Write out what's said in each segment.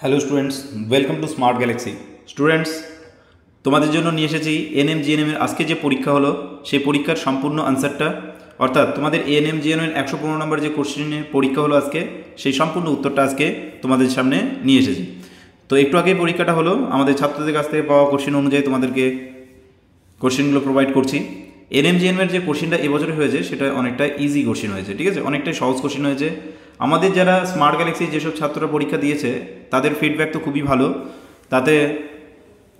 Hello students, welcome to smart Galaxy. Students, তোমাদের জন্য নিয়ে এসেছি এএনএম জিএনএম এর আজকে যে পরীক্ষা হলো সেই পরীক্ষার সম্পূর্ণ আনসারটা, অর্থাৎ তোমাদের এএনএম জিএনএম এর 115 নম্বর যে কোশ্চেনের পরীক্ষা হলো আজকে, সেই সম্পূর্ণ উত্তরটা আজকে তোমাদের সামনে নিয়ে এসেছি। তো একটু আগে পরীক্ষাটা হলো, আমাদের ছাত্রদের কাছ থেকে পাওয়া কোশ্চেন অনুযায়ী তোমাদেরকে কোশ্চেনগুলো প্রোভাইড করছি। এএনএম জিএনএম এর যে কোশ্চেনটা এবছরে হয়েছে সেটা অনেকটা ইজি কোশ্চেন হয়েছে, ঠিক আছে, অনেকটাই সহজ কোশ্চেন হয়েছে। আমাদের যারা স্মার্ট গ্যালাক্সি যেসব ছাত্ররা পরীক্ষা দিয়েছে তাদের ফিডব্যাক তো খুবই ভালো, তাতে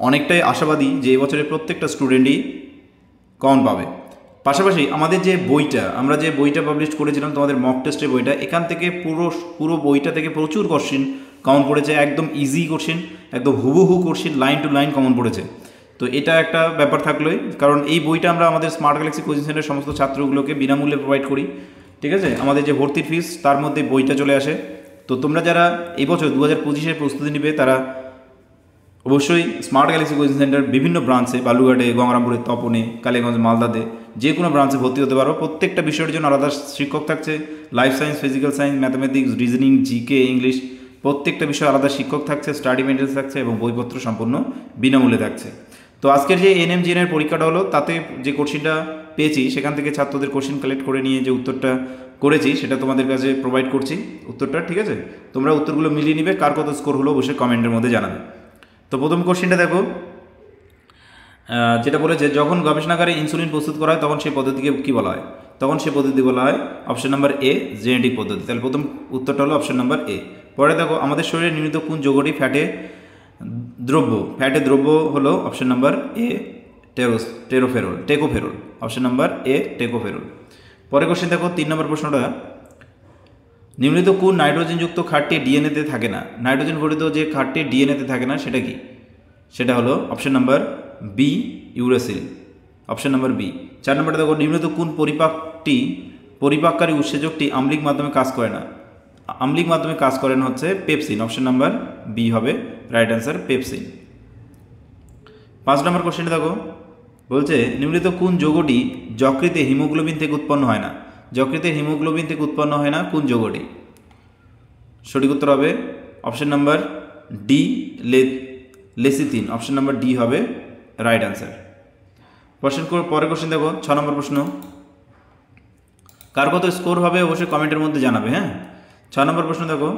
অনেকটাই আশাবাদী যে এবছরের প্রত্যেকটা স্টুডেন্টই কমন পাবে। পাশাপাশি আমাদের যে বইটা, আমরা যে বইটা পাবলিশ করেছিলাম তোমাদের মক টেস্টের বইটা, এখান থেকে পুরো বইটা থেকে প্রচুর কোশ্চেন কমন পড়েছে, একদম ইজি কোশ্চেন, একদম হুবহু question, line to line common পড়েছে। তো এটা একটা ব্যাপার থাকলোই, কারণ এই বইটা আমরা আমাদের স্মার্ট গ্যালাক্সি কোচিং সেন্টারের সমস্ত ছাত্রগুলোকে বিনামূল্যে প্রোভাইড করি, ঠিক আছে। আমাদের যে ভর্তির ফিস তার মধ্যে বইটা চলে আসে। তো তোমরা যারা এই বছর 2025-এর প্রস্তুতি নেবে তারা অবশ্যই স্মার্ট গ্যালাক্সি কোচিং সেন্টার বিভিন্ন ব্রাঞ্চে, বালুঘাটে, গঙ্গারামপুরে, তপনে, কালীগঞ্জ, মালদাতে যে কোনো ব্রাঞ্চে ভর্তি হতে পারো। প্রত্যেকটা বিষয়ের জন্য আলাদা শিক্ষক থাকছে, life science, physical science, mathematics, reasoning, GK, English, প্রত্যেকটা বিষয়ে আলাদা শিক্ষক থাকছে, স্টাডি মেটেরিয়ালস থাকছে এবং বইপত্র সম্পূর্ণ বিনামূল্যে থাকছে। তো আজকের যে এএনএম জিএনএম পরীক্ষাটা হলো, তাতে যে কোশ্চেনটা পেয়েছি সেখান থেকে ছাত্রদের কোশ্চেন কালেক্ট করে নিয়ে যে উত্তরটা করেছি সেটা তোমাদের কাছে প্রোভাইড করছি উত্তরটা, ঠিক আছে। তোমরা উত্তরগুলো মিলিয়ে নিবে, কার কত স্কোর হলো অবশ্যই কমেন্টের মধ্যে জানাবে। তো প্রথম কোশ্চেনটা দেখো, যেটা বলেছে যখন গবেষণাগারে ইনসুলিন প্রস্তুত করা হয় তখন সেই পদ্ধতিকে কী বলা হয়? তখন সেই পদ্ধতি বলা হয় অপশন নাম্বার এ, জেনেটিক পদ্ধতি। তাহলে প্রথম উত্তরটা হলো অপশন নাম্বার এ। পরে দেখো, আমাদের শরীরে নির্মিত কোন যৌগটি ফ্যাটে দ্রব্য হলো অপশন নাম্বার এ, টেকোফেরল। অপশন নাম্বার এ, টেকোফেরল। পরে কোশ্চেন দেখো, 3 নম্বর প্রশ্নটা, নিম্নলিখিত কোন নাইট্রোজেনযুক্ত খাটটি ডিএনএতে থাকে না? নাইট্রোজেন ঘটিত যে খাটটি ডিএনএতে থাকে না সেটা কি? সেটা হলো option number B, uracil. Option number B. 4 নম্বরটা দেখো, নিম্নলিখিত কোন পরিপাককারী উৎসেচকটি আম্লিক মাধ্যমে কাজ করে না? আম্লিক মাধ্যমে কাজ করে না হচ্ছে পেপসিন। অপশন নাম্বার বি হবে রাইট অ্যান্সার, পেপসিন। 5 নম্বর কোশ্চেনটা দেখো, বলছে নিম্নলিখিত কোন যৌগটি যকৃতে হিমোগ্লোবিন থেকে উৎপন্ন হয় না? যকৃতে হিমোগ্লোবিন থেকে উৎপন্ন হয় না কোন যৌগটি? সঠিক উত্তর হবে option number D, lecithin. Option number D হবে রাইট অ্যান্সার। পরের কোশ্চেন দেখো, 6 নম্বর প্রশ্ন, কার কত স্কোর হবে অবশ্যই কমেন্টের মধ্যে জানাবে। হ্যাঁ, 6 নম্বর প্রশ্ন দেখো,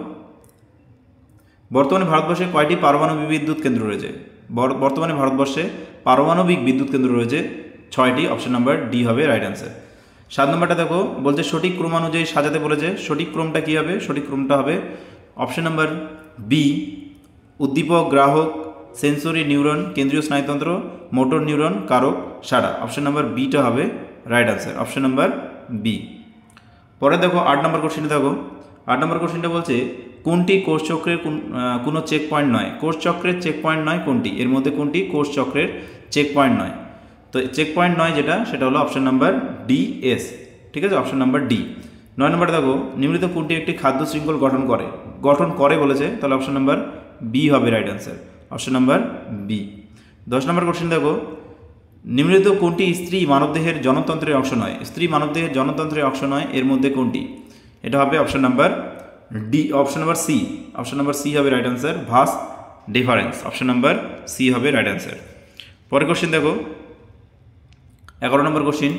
বর্তমানে ভারতবর্ষে কয়টি পারমাণবিক বিদ্যুৎ কেন্দ্র রয়েছে? বর্তমানে ভারতবর্ষে পারমাণবিক বিদ্যুৎ কেন্দ্র রয়েছে 6টি। অপশন নাম্বার ডি হবে রাইট অ্যান্সার। 7 নম্বরটা দেখো, বলছে সঠিক ক্রমানুযায়ী সাজাতে বলেছে, সঠিক ক্রমটা কী হবে? সঠিক ক্রমটা হবে অপশন নাম্বার বি, উদ্দীপক, গ্রাহক, সেন্সরি নিউরন, কেন্দ্রীয় স্নায়ুতন্ত্র, মোটর নিউরন, কারক, সাড়া। অপশন নাম্বার বিটা হবে right answer, option number B. পরে দেখো 8 নম্বর কোশ্চেনটা দেখো, 8 নম্বর কোশ্চেনটা বলছে কোনটি কোষ চক্রের কোনো চেক পয়েন্ট নয়? কোষ চক্রের চেক পয়েন্ট নয় কোনটি? এর মধ্যে কোনটি কোষ চক্রের চেক পয়েন্ট নয়? তো চেক পয়েন্ট নয় যেটা, সেটা হলো অপশন নাম্বার ডি, এস, ঠিক আছে, অপশন নাম্বার ডি। 9 নম্বরে দেখো, নিম্নলিখিত কোনটি একটি খাদ্য শৃঙ্খল গঠন করে বলেছে? তাহলে অপশন নাম্বার বি হবে right answer, option number B. 10 নম্বর কোশ্চেন দেখো, নিম্নলিখিত কোনটি স্ত্রী মানবদেহের জনতন্ত্রের অংশ নয়? স্ত্রী মানবদেহের জনতন্ত্রের অংশ নয়, এর মধ্যে কোনটি? এটা হবে option number D, option number C. Option number C হবে right answer, vast difference. Option number C হবে রাইট অ্যান্সার। পরের কোশ্চেন দেখো, 11 নম্বর কোশ্চেন,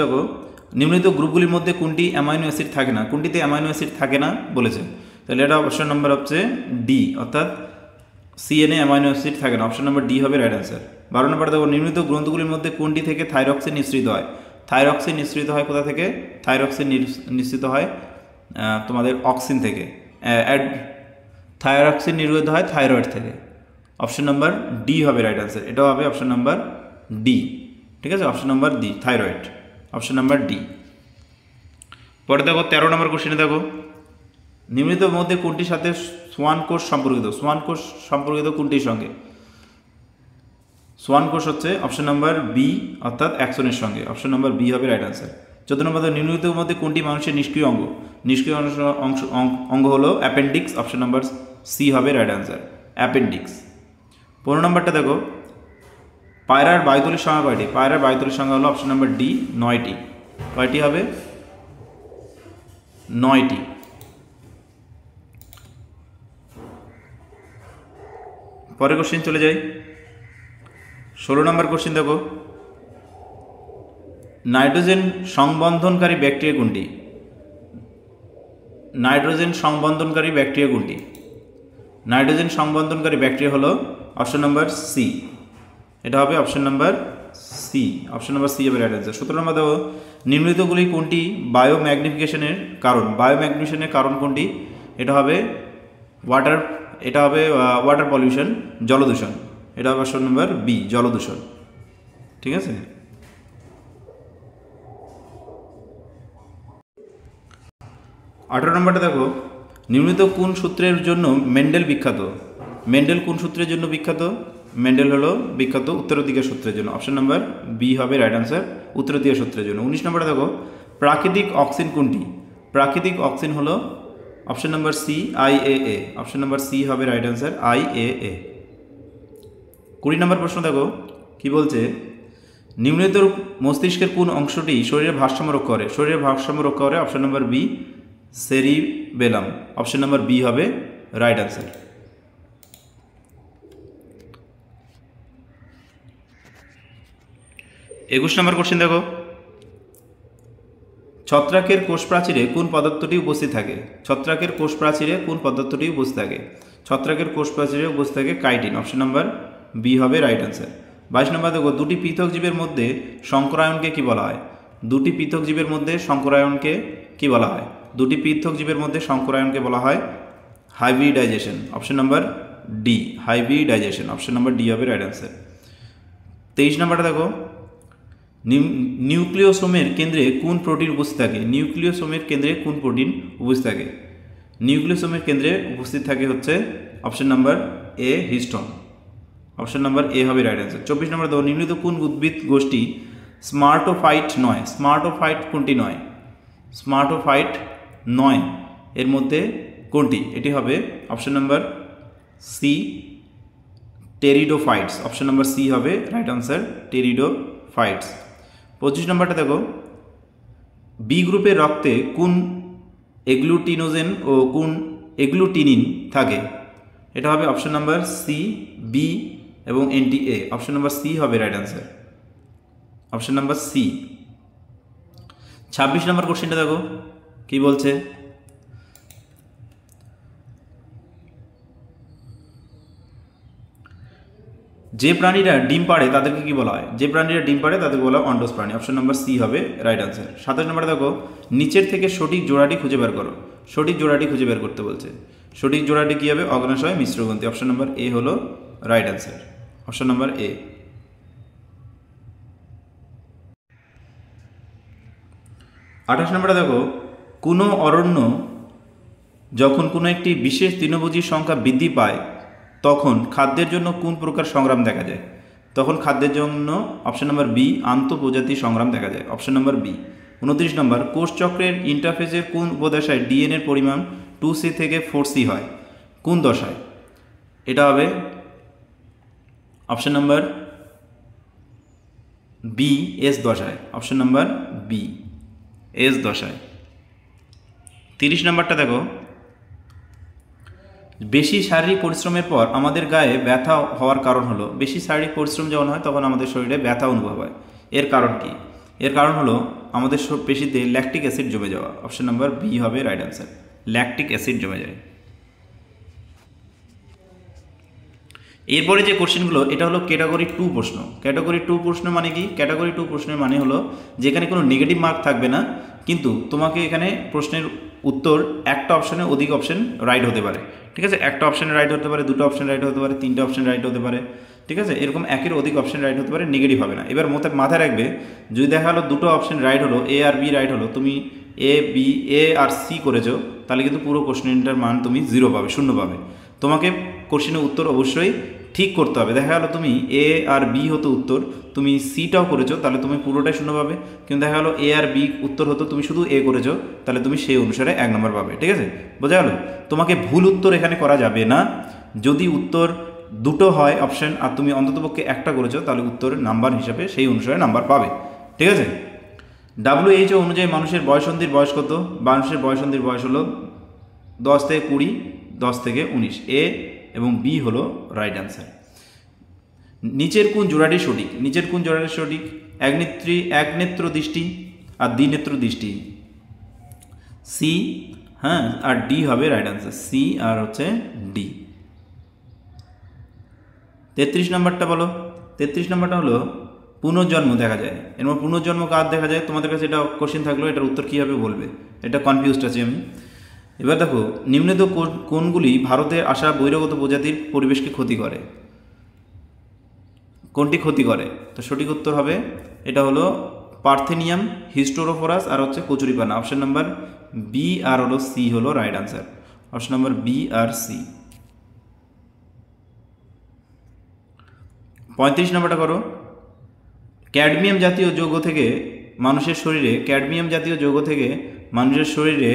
দেখো, নিম্নলিখিত গ্রুপগুলির মধ্যে কোনটি অ্যামাইনো অ্যাসিড থাকে না? কোনটিতে অ্যামাইনো অ্যাসিড থাকে না বলেছে? তাহলে এটা অপশন নাম্বার হচ্ছে ডি, অর্থাৎ সিএনএ অ্যামাইনো অ্যাসিড থাকে না। অপশন নাম্বার ডি হবে রাইট অ্যান্সার। 12 নম্বর দেখো, নিম্নলিখিত গ্রন্থগুলির মধ্যে কোনটি থেকে থাইরক্সিন নিঃসৃত হয়? থাইরক্সিন নিঃসৃত হয় কোথা থেকে? থাইরক্সিন নিঃসৃত হয় তোমাদের অক্সিন থেকে। থাইরক্সিন নির্গত হয় থাইরয়েড থেকে। অপশন নাম্বার ডি হবে রাইট অ্যান্সার, এটাও হবে অপশন নাম্বার ডি, ঠিক আছে, option number D, thyroid, option number D. পরে দেখো 13 নম্বর কোশ্চেনে দেখো, নিম্নলিখিত মধ্যে কোনটির সাথে সোয়ান কোষ সম্পর্কিত? সোয়ান কোষ সম্পর্কিত কোনটির সঙ্গে? সোয়ান কোষ হচ্ছে অপশন নাম্বার বি, অর্থাৎ অ্যাক্সনের সঙ্গে। অপশন নাম্বার বি হবে রাইট অ্যান্সার। 14 নম্বর, নিম্নলিখিত মধ্যে কোনটি মানুষের নিষ্ক্রিয় অঙ্গ? নিষ্ক্রিয় অঙ্গ হলো অ্যাপেন্ডিক্স। অপশন নাম্বার সি হবে রাইট অ্যান্সার, অ্যাপেন্ডিক্স। 15 নম্বরটা দেখো, পায়রার বায়ুতলের সংখ্যা কয়টি? পায়রার বায়ুতলের সংখ্যা হলো অপশন নাম্বার ডি 9টি। কয়টি হবে? 9টি। পরের কোশ্চেন চলে যাই। 16 নম্বর কোশ্চেন দেখো, নাইট্রোজেন সংবন্ধনকারী ব্যাকটেরিয়া কোনটি? নাইট্রোজেন সংবন্ধনকারী ব্যাকটেরিয়া কোনটি? নাইট্রোজেন সংবন্ধনকারী ব্যাকটেরিয়া হলো অপশন নাম্বার সি। এটা হবে option number C. Option number C হবে রাইট অ্যান্সার। 17 নম্বর দেখো, নিম্নলিখিতগুলি কোনটি বায়োম্যাগনিফিকেশনের কারণ? বায়োম্যাগনিফিকেশনের কারণ কোনটি? এটা হবে ওয়াটার পলিউশন, জলদূষণ। এটা হবে অপশন নাম্বার বি, জলদূষণ। ঠিক আছে। 18 নম্বরটা দেখো, নিম্নলিখিত কোন সূত্রের জন্য মেন্ডেল বিখ্যাত? মেন্ডেল কোন সূত্রের জন্য বিখ্যাত? মেন্ডেল হলো বিখ্যাত উত্তরাধিকার সূত্রের জন্য। অপশন নাম্বার বি হবে রাইট আনসার, উত্তরাধিকার সূত্রের জন্য। 19 নম্বরে দেখো, প্রাকৃতিক অক্সিজেন কোনটি? প্রাকৃতিক অক্সিজেন হলো option number C, IAA। Option number C হবে রাইট আনসার, IAA। 20 নম্বর প্রশ্ন দেখো, কি বলছে? নিম্নলিখিত মস্তিষ্কের কোন অংশটি শরীরের ভারসাম্য রক্ষা করে? শরীরের ভারসাম্য রক্ষা করে option number B, cerebellum. Option number B হবে রাইট আনসার। 21 নম্বর কোশ্চেন দেখো, ছত্রাকের কোষ প্রাচীরে কোন পদার্থটি উপস্থিত থাকে? ছত্রাকের কোষ প্রাচীরে কোন পদার্থটি উপস্থিত থাকে? ছত্রাকের কোষ প্রাচীরে উপস্থিত থাকে কাইটিন। অপশন নাম্বার বি হবে রাইট আনসার। 22 নম্বর দেখো, দুটি পৃথক জীবের মধ্যে সংকরায়নকে কি বলা হয়? দুটি পৃথক জীবের মধ্যে সংকরায়নকে কি বলা হয়? দুটি পৃথক জীবের মধ্যে সংকরায়নকে বলা হয় hybridization. Option number D, hybridization. Option number D হবে রাইট আনসার। 23 নম্বরটা দেখো, নিউক্লিওসোমের কেন্দ্রে কোন প্রোটিন উপস্থিত থাকে? নিউক্লিওসোমের কেন্দ্রে কোন প্রোটিন উপস্থিত থাকে? নিউক্লিওসোমের কেন্দ্রে উপস্থিত থাকে হচ্ছে অপশন নাম্বার এ, হিস্টোন। অপশন নাম্বার এ হবে রাইট অ্যান্সার। 24 নম্বর দেখো, নিম্নলিখিত কোন উদ্ভিদ গোষ্ঠী স্মার্টোফাইট নয়? স্মার্টোফাইট কোনটি নয়? স্মার্টোফাইট নয় এর মধ্যে কোনটি? এটি হবে option number C, pteridophytes. Option number C হবে রাইট অ্যান্সার, টেরিডোফাইটস। 25 নম্বরটা দেখো, বি গ্রুপের রক্তে কোন এগ্লুটিনোজেন ও কোন এগ্লুটিনিন থাকে? এটা হবে অপশন নাম্বার সি, বি এবং NTA। অপশন নাম্বার সি হবে right answer, option number C. 26 নম্বর কোশ্চেনটা দেখো, কি বলছে? যে প্রাণীরা ডিম পাড়ে তাদেরকে কি বলা হয়? যে প্রাণীরা ডিম পাড়ে তাদেরকে বলা হয় অন্ডজ প্রাণী। অপশন নাম্বার সি হবে রাইট আনসার। 27 নম্বরে দেখো, নিচের থেকে সঠিক জোড়াটি খুঁজে বের করো। সঠিক জোড়াটি খুঁজে বের করতে বলছে। সঠিক জোড়াটি কী হবে? অগ্ন্যাশয় মিশ্রগ্রন্থি। অপশন নাম্বার এ হলো রাইট আনসার, অপশন নাম্বার এ। 28 নম্বরে দেখো, কোনো অরণ্য যখন কোনো একটি বিশেষ তৃণভোজীর সংখ্যা বৃদ্ধি পায় তখন খাদ্যের জন্য কোন প্রকার সংগ্রাম দেখা যায়? তখন খাদ্যের জন্য অপশন নাম্বার বি, আন্তঃপ্রজাতি সংগ্রাম দেখা যায়। Option number B. 29 নম্বর, কোষচক্রের ইন্টারফেসের কোন উপদশায় DNA পরিমাণ 2C থেকে 4C হয়? কোন দশায়? এটা হবে অপশন নাম্বার বি, এস দশায়। অপশন নাম্বার বি, এস দশায়। 30 নম্বরটা দেখো, বেশি শারীরিক পরিশ্রমের পর আমাদের গায়ে ব্যথা হওয়ার কারণ হলো, বেশি শারীরিক পরিশ্রম যখন হয় তখন আমাদের শরীরে ব্যথা অনুভব হয়। এর কারণ কি? এর কারণ হলো আমাদের পেশিতে ল্যাকটিক অ্যাসিড জমে যাওয়া। অপশন নাম্বার বি হবে রাইট অ্যান্সার, ল্যাকটিক অ্যাসিড জমে যায়। এরপরে যে কোশ্চেনগুলো, এটা হলো ক্যাটাগরি 2 প্রশ্ন। ক্যাটাগরি 2 প্রশ্ন মানে কি? ক্যাটাগরি 2 প্রশ্নের মানে হলো যেখানে কোনো নেগেটিভ মার্ক থাকবে না, কিন্তু তোমাকে এখানে প্রশ্নের উত্তর একটা অপশনে অধিক অপশন রাইট হতে পারে। ঠিক আছে, একটা অপশন রাইট হতে পারে, দুটো অপশন রাইট হতে পারে, তিনটে অপশন রাইট হতে পারে। ঠিক আছে, এরকম একের অধিক অপশন রাইট হতে পারে, নেগেটিভ হবে না। এবার মাথায় রাখবে, যদি দেখা হলো দুটো অপশন রাইট হলো, এ আর বি রাইট হলো, তুমি এ আর সি করেছো, তাহলে কিন্তু পুরো কোশ্চেনটার মান তুমি 0 পাবে, 0 পাবে। তোমাকে কোশ্চেনের উত্তর অবশ্যই ঠিক করতে হবে। দেখা গেলো তুমি এ আর বি হতো উত্তর, তুমি সিটাও করেছো, তাহলে তুমি পুরোটাই 0 পাবে। কিন্তু দেখা গেলো এ আর বি উত্তর হতো, তুমি শুধু এ করেছো, তাহলে তুমি সেই অনুসারে 1 নম্বর পাবে। ঠিক আছে, বোঝা গেল? তোমাকে ভুল উত্তর এখানে করা যাবে না। যদি উত্তর দুটো হয় অপশন আর তুমি অন্ততপক্ষে একটা করেছো, তাহলে উত্তরের নাম্বার হিসাবে সেই অনুসারে নাম্বার পাবে। ঠিক আছে। WHO অনুযায়ী মানুষের বয়সন্ধির বয়স কত? মানুষের বয়সন্ধির বয়স হলো 10 থেকে 20, 10 থেকে 19। এ এবং বি হলো রাইট অ্যান্সার। নিচের কোন জোড়াটি সঠিক? নিচের কোন জোড়াটি সঠিক? একনেত্র দৃষ্টি আর দ্বিনেত্র দৃষ্টি, সি, হ্যাঁ, আর ডি হবে রাইট অ্যান্সার, সি আর হচ্ছে ডি। 33 নম্বরটা বলো। 33 নম্বরটা হলো পুনর্জন্ম দেখা যায়। এর মধ্যে পুনর্জন্ম কার দেখা যায়? তোমাদের কাছে এটা কোশ্চেন থাকলো, এটার উত্তর কী হবে বলবে, এটা কনফিউজড আছি আমি। এবার দেখো, নিম্নলিখিত কোনগুলি ভারতে আসা বহিরাগত প্রজাতির পরিবেশকে ক্ষতি করে? কোনটি ক্ষতি করে? তো সঠিক উত্তর হবে, এটা হলো পার্থেনিয়াম, হিস্টোরোফোরাস আর হচ্ছে কচুরিপানা। অপশন নাম্বার বি আর হলো সি হলো right answer. Option number B আর সি। 35 নম্বরটা করো। ক্যাডমিয়াম জাতীয় যৌগ থেকে মানুষের শরীরে, ক্যাডমিয়াম জাতীয় যৌগ থেকে মানুষের শরীরে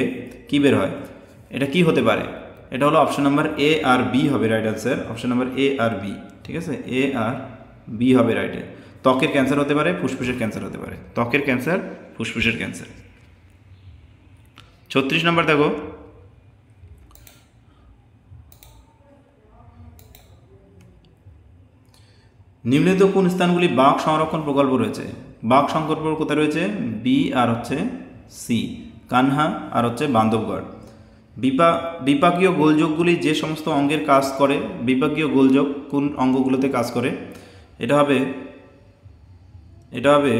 কী বের হয়? এটা কি হতে পারে? এটা হলো অপশন নাম্বার এ আর বি হবে right answer. Option number A আর বি। ঠিক আছে, এ আর বি হবে রাইটে। ত্বকের ক্যান্সার হতে পারে, ফুসফুসের ক্যান্সার হতে পারে। ত্বকের ক্যান্সার, ফুসফুসের ক্যান্সার। 36 নম্বর দেখো, নিম্নলিখিত কোন স্থানগুলি বাঘ সংরক্ষণ প্রকল্প রয়েছে? বাঘ সংরক্ষণ কোথায় রয়েছে? বি আর হচ্ছে সি, কানহা আর হচ্ছে বান্ধবগড়। বিপাকীয় গোলযোগগুলি যে সমস্ত অঙ্গের কাজ করে, বিপাকীয় গোলযোগ কোন অঙ্গগুলোতে কাজ করে? এটা হবে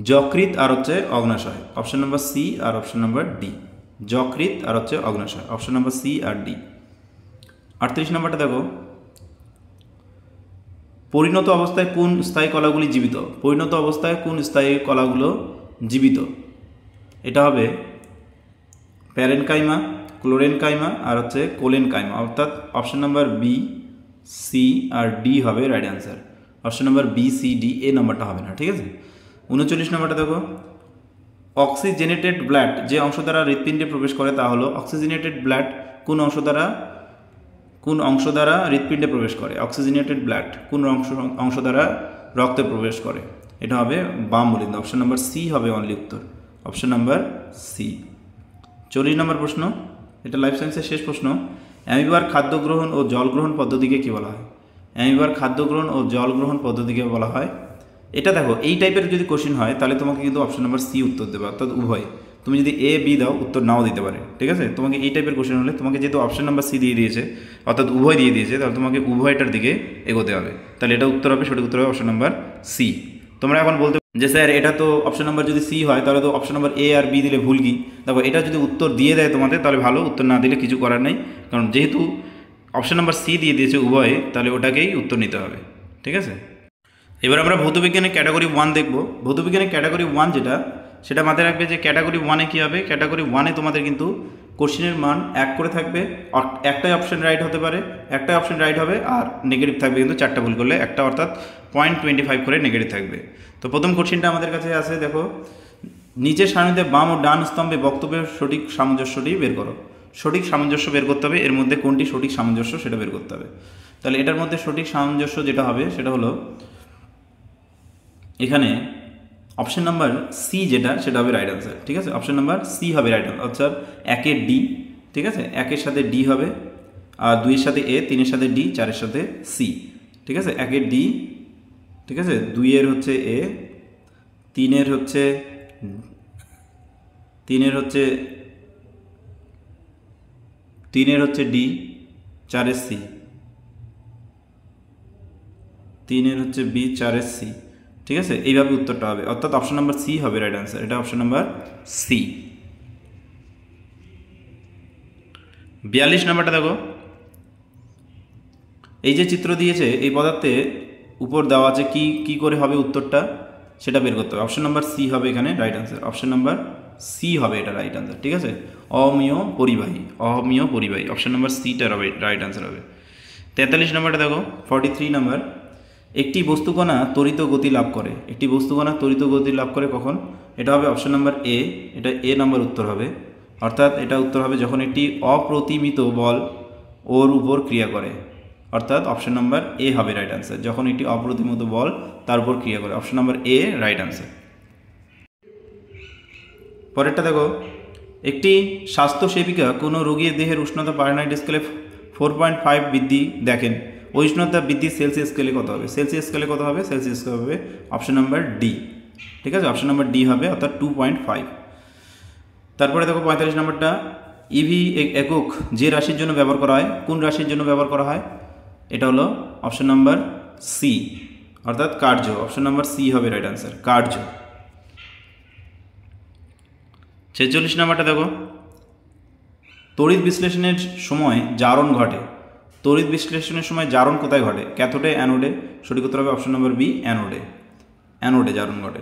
যকৃৎ আর হচ্ছে অগ্নাশয়। অপশন নাম্বার সি আর অপশন নাম্বার ডি। যকৃৎ আর হচ্ছে অগ্নাশয়, অপশন নাম্বার সি আর ডি। 38 নম্বরটা দেখো, পরিণত অবস্থায় কোন স্থায়ী কলাগুলি জীবিত? পরিণত অবস্থায় কোন স্থায়ী কলাগুলো জীবিত? এটা হবে প্যারেনকাইমা, ক্লোরেনকাইমা আর হচ্ছে কোলেনকাইমা। অর্থাৎ অপশন নাম্বার বি, সি আর ডি হবে right answer. Option number B, C, D, A নম্বরটা হবে না। ঠিক আছে। 39 নম্বরটা দেখো, অক্সিজেনেটেড ব্লাড যে অংশ দ্বারা হৃৎপিণ্ডে প্রবেশ করে তা হলো, অক্সিজেনেটেড ব্লাড কোন অংশ দ্বারা হৃৎপিণ্ডে প্রবেশ করে? অক্সিজেনেটেড ব্লাড কোন অংশ দ্বারা রক্তে প্রবেশ করে? এটা হবে বাম মূলবিন্দু। অপশন নাম্বার সি হবে অনলি উত্তর, অপশন নাম্বার সি। 40 নম্বর প্রশ্ন, এটা লাইফ সায়েন্সের শেষ প্রশ্ন। অ্যামিবার খাদ্য গ্রহণ ও জল গ্রহণ পদ্ধতিকে কী বলা হয়? অ্যামিবার খাদ্য গ্রহণ ও জল গ্রহণ পদ্ধতিকে বলা হয়। এটা দেখো, এই টাইপের যদি কোশ্চেন হয় তাহলে তোমাকে কিন্তু অপশন নাম্বার সি উত্তর দেবে, অর্থাৎ উভয়। তুমি যদি এ বি দাও উত্তর নাও দিতে পারে। ঠিক আছে, তোমাকে এই টাইপের কোশ্চেন হলে তোমাকে যেহেতু অপশন নাম্বার সি দিয়ে দিয়েছে, অর্থাৎ উভয় দিয়ে দিয়েছে, তাহলে তোমাকে উভয়টার দিকে এগোতে হবে। তাহলে এটা উত্তর হবে, সঠিক উত্তর হবে অপশন নাম্বার সি। তোমরা এখন বলতে যে স্যার এটা তো অপশন নাম্বার যদি সি হয় তাহলে তো অপশন নাম্বার এ আর বি দিলে ভুল কি? দেখো, এটা যদি উত্তর দিয়ে দেয় তোমাদের তাহলে ভালো, উত্তর না দিলে কিছু করার নেই, কারণ যেহেতু অপশন নাম্বার সি দিয়ে দিয়েছে উভয়ে, তাহলে ওটাকেই উত্তর নিতে হবে। ঠিক আছে। এবার আমরা ভৌতবিজ্ঞানের ক্যাটাগরি 1 দেখব। ভৌতবিজ্ঞানের ক্যাটাগরি 1 যেটা, সেটা মাথায় রাখবে যে ক্যাটাগরি 1-এ কী হবে। ক্যাটাগরি 1-এ তোমাদের কিন্তু কোশ্চেনের মান 1 করে থাকবে, একটাই অপশন রাইট হতে পারে, একটাই অপশন রাইট হবে, আর নেগেটিভ থাকবে কিন্তু 4টা ভুল করলে একটা, অর্থাৎ 0.25 করে নেগেটিভ থাকবে। তো প্রথম কোশ্চেনটা আমাদের কাছে আছে, দেখো, নিচের সারণীতে বাম ও ডান স্তম্ভে বক্তব্যের সঠিক সামঞ্জস্যটি বের করো। সঠিক সামঞ্জস্য বের করতে হবে, এর মধ্যে কোনটি সঠিক সামঞ্জস্য সেটা বের করতে হবে। তাহলে এটার মধ্যে সঠিক সামঞ্জস্য যেটা হবে সেটা হলো এখানে অপশন নাম্বার সি যেটা, সেটা হবে রাইট আনসার। ঠিক আছে, অপশন নাম্বার সি হবে রাইট আনসার, অর্থাৎ 1-এর ডি। ঠিক আছে, 1-এর সাথে ডি হবে, আর 2-এর সাথে এ, 3-এর সাথে ডি, 4-এর সাথে সি। ঠিক আছে, 1-এর ডি, ঠিক আছে, 2-এর হচ্ছে এ, 3-এর হচ্ছে ডি, 4-এর সি, 3-এর হচ্ছে বি, 4-এর সি। ঠিক আছে, এইভাবে উত্তরটা হবে, অর্থাৎ অপশন নাম্বার সি হবে রাইট আনসার। এটা অপশন নাম্বার সি। 42 নম্বরটা দেখো, এই যে চিত্র দিয়েছে এই পদার্থে উপর দেওয়া আছে, কি করে হবে উত্তরটা সেটা বের করতে হবে। অপশন নাম্বার সি হবে এখানে right answer, option number C হবে এটা রাইট আনসার। ঠিক আছে, অমীয় পরিবাহী, অপশন নাম্বার সিটা হবে রাইট আনসার হবে। 43 নম্বরটা দেখো, 43 নম্বর, একটি বস্তুকণা ত্বরিত গতি লাভ করে। একটি বস্তুকণা ত্বরিত গতি লাভ করে কখন? এটা হবে অপশন নাম্বার এ, এটা এ নম্বর উত্তর হবে। অর্থাৎ এটা উত্তর হবে যখন একটি অপ্রতিমিত বল ওর উপর ক্রিয়া করে, অর্থাৎ অপশন নাম্বার এ হবে রাইট অ্যান্সার। যখন একটি অপ্রতিমিত বল তার উপর ক্রিয়া করে, অপশন নাম্বার এ রাইট অ্যান্সার। পরেরটা দেখো, একটি স্বাস্থ্যসেবিকা কোনো রোগীর দেহের উষ্ণতা ফারেনহাইট স্কেলে 4.5 বৃদ্ধি দেখেন, উষ্ণতা বৃদ্ধি সেলসিয়াস স্কেলে কত হবে? সেলসিয়াস স্কেলে কত হবে? সেলসিয়াস স্কেলে হবে অপশন নাম্বার ডি। ঠিক আছে, অপশন নাম্বার ডি হবে, অর্থাৎ 2.5। তারপরে দেখো 45 নম্বরটা, ইভি একক যে রাশির জন্য ব্যবহার করা হয়, কোন রাশির জন্য ব্যবহার করা হয়? এটা হলো অপশন নাম্বার সি, অর্থাৎ কার্য। অপশন নাম্বার সি হবে রাইট অ্যান্সার, কার্য। 46 নম্বরটা দেখো, তড়িৎ বিশ্লেষণের সময় জারণ ঘটে। তড়িৎ বিশ্লেষণের সময় জারণ কোথায় ঘটে? ক্যাথোডে, অ্যানোডে? সঠিক উত্তর হবে অপশন নাম্বার বি, অ্যানোডে। অ্যানোডে জারণ ঘটে।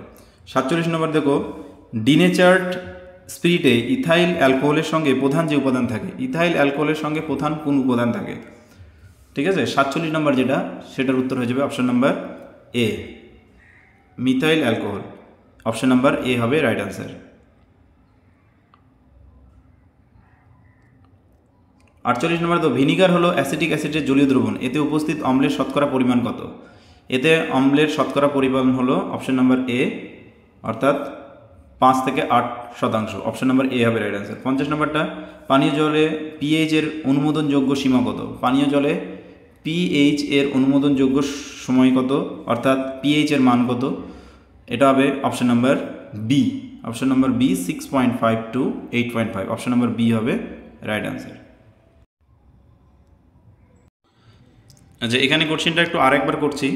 47 নম্বর দেখো, ডিনেচার্ড স্পিরিটে ইথাইল অ্যালকোহলের সঙ্গে প্রধান যে উপাদান থাকে, ইথাইল অ্যালকোহলের সঙ্গে প্রধান কোন উপাদান থাকে? ঠিক আছে, 47 নম্বর যেটা, সেটার উত্তর হয়ে যাবে অপশন নাম্বার এ, মিথাইল অ্যালকোহল। অপশন নাম্বার এ হবে রাইট অ্যান্সার। 48 নম্বর তো, ভিনিগার হলো অ্যাসিটিক অ্যাসিডের জলীয় দ্রবণ, এতে উপস্থিত অম্লের শতকরা পরিমাণ কত? এতে অম্লের শতকরা পরিমাণ হলো অপশন নাম্বার এ, অর্থাৎ 5 থেকে 8%। অপশন নাম্বার এ হবে রাইট অ্যান্সার। 50 নম্বরটা, পানীয় জলে পিএইচ এর অনুমোদনযোগ্য সীমা কত? পানীয় জলে পিএইচ এর অনুমোদনযোগ্য সময় কত, অর্থাৎ পিএইচ এর মান কত? এটা হবে option number B, option number B, 6.5 to 8.5। Option number B হবে রাইট অ্যান্সার। আচ্ছা, এখানে কোশ্চেনটা একটু আরেকবার করছি।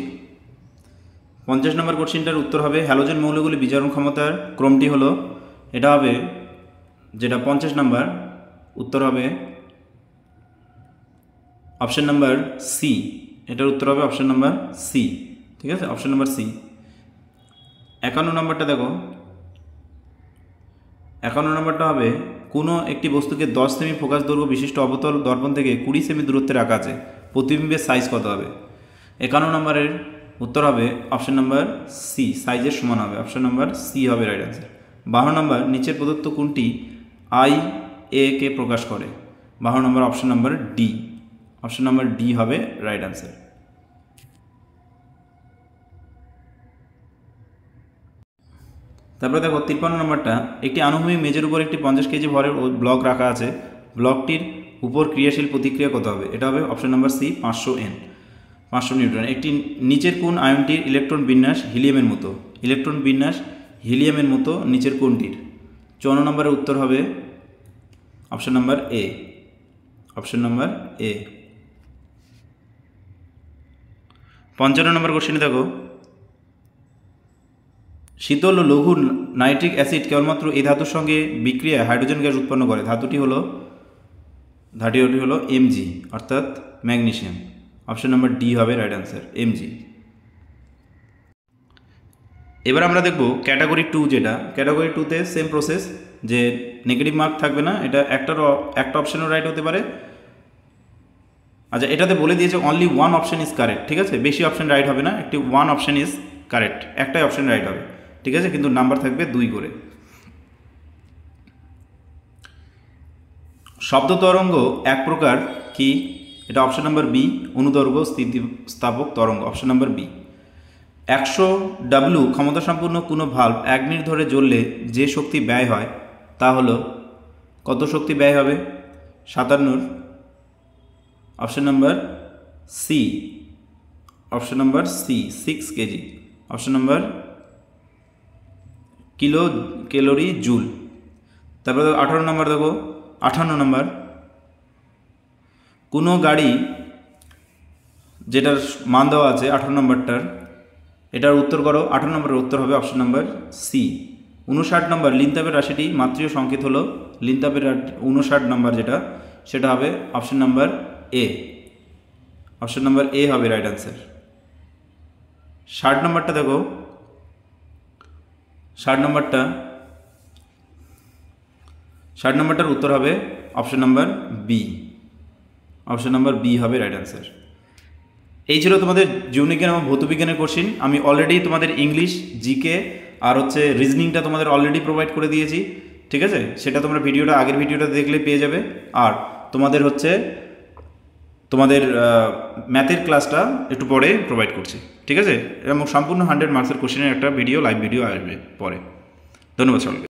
50 নম্বর কোশ্চেনটার উত্তর হবে, হ্যালোজেন মৌলগুলি বিজারণ ক্ষমতার ক্রমটি হলো, এটা হবে যেটা 50 নম্বর, উত্তর হবে অপশন নাম্বার সি। এটার উত্তর হবে অপশন নাম্বার সি। ঠিক আছে, অপশন নাম্বার সি। 51 নম্বরটা দেখো, 51 নম্বরটা হবে, কোনো একটি বস্তুকে 10 সেমি ফোকাস দৈর্ঘ্য বিশিষ্ট অবতল দর্পণ থেকে 20 সেমি দূরত্বে রাখা আছে, প্রতিবিম্বের সাইজ কত হবে? 51 নম্বরের উত্তর হবে অপশন নাম্বার সি, সাইজের সমান হবে। অপশন নাম্বার সি হবে রাইট অ্যান্সার। 52 নম্বর, নিচের প্রদত্ত কোনটি আই এ কে প্রকাশ করে? 52 নম্বর option number D, option number D হবে রাইট অ্যান্সার। তারপরে দেখো 53 নম্বরটা, একটি আনুভূমিক মেজের উপর একটি 50 কেজি ভরের ব্লক রাখা আছে, ব্লকটির উপর ক্রিয়াশীল প্রতিক্রিয়া কত হবে? এটা হবে option number C, 500 N, 500 newton. একটি নিচের কোন আয়নটির ইলেকট্রন বিন্যাস হিলিয়ামের মতো? ইলেকট্রন বিন্যাস হিলিয়ামের মতো নিচের কোনটির? 54 নম্বরের উত্তর হবে অপশন নাম্বার এ, অপশন নাম্বার এ। 55 নম্বর কোশ্চেনে দেখো, শীতল ও লঘু নাইট্রিক অ্যাসিড কেবলমাত্র এই ধাতুর সঙ্গে বিক্রিয়ায় হাইড্রোজেন গ্যাস উৎপন্ন করে, ধাতুটি হলো Mg, অর্থাৎ ম্যাগনেসিয়াম। অপশন নাম্বার ডি হবে রাইট অ্যান্সার, Mg। এবার আমরা দেখব ক্যাটাগরি 2, যেটা ক্যাটাগরি 2তে সেম প্রসেস, যে নেগেটিভ মার্ক থাকবে না, এটা একটা অপশনও রাইট হতে পারে। আচ্ছা, এটাতে বলে দিয়েছে only one option is correct. ঠিক আছে, বেশি অপশন রাইট হবে না, একটি ওয়ান অপশন ইজ কারেক্ট, একটাই অপশন রাইট হবে। ঠিক আছে, কিন্তু নাম্বার থাকবে 2 করে। শব্দ তরঙ্গ এক প্রকার কি? এটা অপশন নাম্বার বি, অনুদৈর্ঘ্য স্থিতিস্থাপক তরঙ্গ। Option number B. 100 W ক্ষমতা সম্পূর্ণ কোনো ভাল্ব 1 মিনিট ধরে জ্বললে যে শক্তি ব্যয় হয় তা হলো, কত শক্তি ব্যয় হবে? 57। Option number C, option number C, 6 KG. Option number calorie joule. তারপরে 18 নম্বর দেখো, 58 নম্বর, কোনো গাড়ি যেটার মান দেওয়া আছে 18 নম্বরটার, এটার উত্তর করো। 18 নম্বরের উত্তর হবে অপশন নাম্বার সি, 59 নম্বর। লিনতাপের রাশিটি মাত্রীয় সংকেত হলো, লিনতাপের 59 নম্বর যেটা, সেটা হবে অপশন নাম্বার এ, অপশন নাম্বার এ হবে রাইট অ্যান্সার। 60 নম্বরটা দেখো, 60 নম্বরটার উত্তর হবে option number B, option number B হবে রাইট অ্যান্সার। এই ছিল তোমাদের জীববিজ্ঞান এবং ভৌতবিজ্ঞানের কোশ্চেন। আমি অলরেডি তোমাদের ইংলিশ, জিকে আর রিজনিংটা তোমাদের অলরেডি প্রোভাইড করে দিয়েছি। ঠিক আছে, সেটা তোমরা আগের ভিডিওটা দেখলে পেয়ে যাবে। আর তোমাদের তোমাদের ম্যাথের ক্লাসটা একটু পরে প্রোভাইড করছি, ঠিক আছে, এবং সম্পূর্ণ 100 মার্কসের কোশ্চেনের একটা লাইভ ভিডিও আসবে পরে। ধন্যবাদ সকলকে।